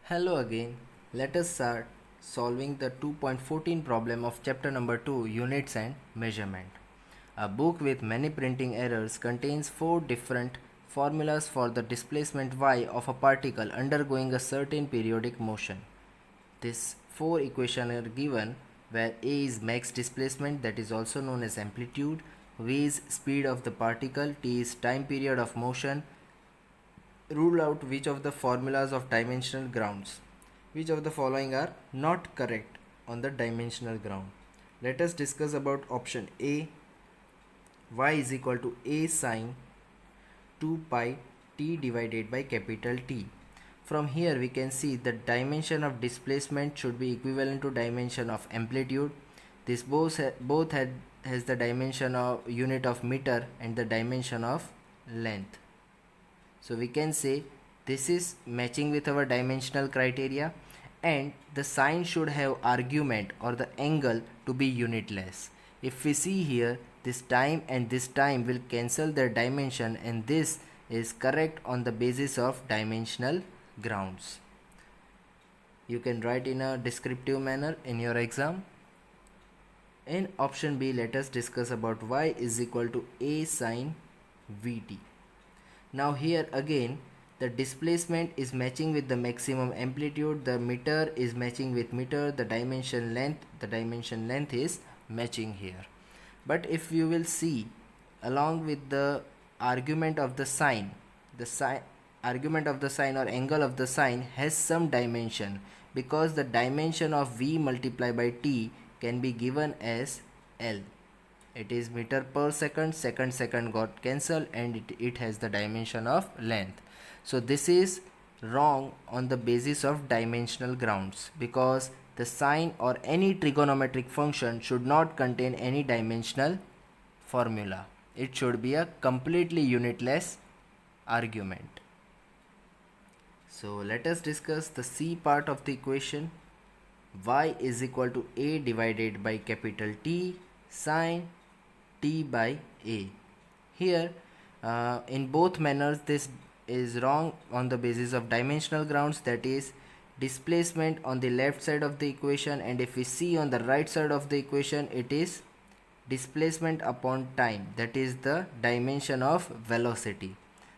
Hello again. Let us start solving the 2.14 problem of chapter number 2, Units and Measurement. A book with many printing errors contains 4 different formulas for the displacement y of a particle undergoing a certain periodic motion. These 4 equations are given where A is max displacement, that is also known as amplitude, v is speed of the particle, t is time period of motion. Rule out which of the formulas of dimensional grounds. Which of the following are not correct on the dimensional ground? Let us discuss about option A. Y is equal to A sine 2 pi t divided by capital T. From here we can see the dimension of displacement should be equivalent to dimension of amplitude. This has the dimension of unit of meter and the dimension of length. So we can say this is matching with our dimensional criteria, and the sign should have argument or the angle to be unitless. If we see here, this time and this time will cancel their dimension, and this is correct on the basis of dimensional grounds. You can write in a descriptive manner in your exam. In option B, let us discuss about y is equal to a sine vt. Now here again the displacement is matching with the maximum amplitude, the meter is matching with meter, the dimension length is matching here. But if you will see along with the argument of the sign, argument of the sign or angle of the sign has some dimension, because the dimension of v multiplied by t can be given as L. It is meter per second, second got cancelled, and it has the dimension of length. So this is wrong on the basis of dimensional grounds, because the sine or any trigonometric function should not contain any dimensional formula. It should be a completely unitless argument. So let us discuss the C part of the equation. Y is equal to A divided by capital T sine t by a. Here in both manners this is wrong on the basis of dimensional grounds, that is displacement on the left side of the equation, and if we see on the right side of the equation it is displacement upon time, that is the dimension of velocity.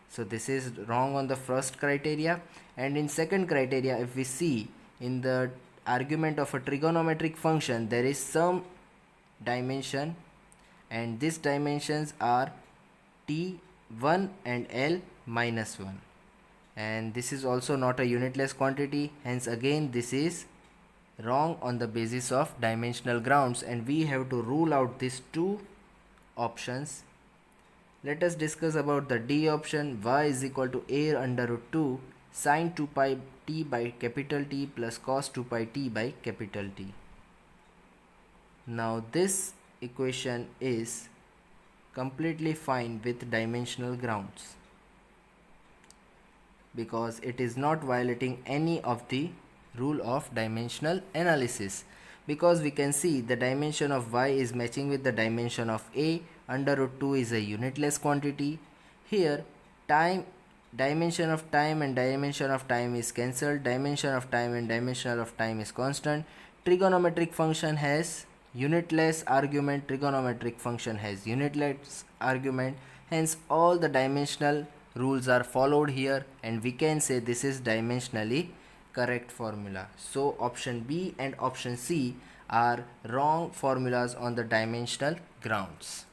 So this is wrong on the first criteria. And in second criteria, if we see in the argument of a trigonometric function, there is some dimension, and these dimensions are t1 and L minus 1, and this is also not a unitless quantity, hence again this is wrong on the basis of dimensional grounds, and we have to rule out these two options. Let us discuss about the D option. Y is equal to a under root 2 sine 2 pi t by capital T plus cos 2 pi t by capital T. Now this equation is completely fine with dimensional grounds, because it is not violating any of the rule of dimensional analysis, because we can see the dimension of y is matching with the dimension of a. Under root 2 is a unitless quantity. Here dimension of time and dimension of time is cancelled, dimension of time and dimension of time is constant. Trigonometric function has unitless argument, trigonometric function has unitless argument, hence all the dimensional rules are followed here, and we can say this is dimensionally correct formula. So option B and option C are wrong formulas on the dimensional grounds.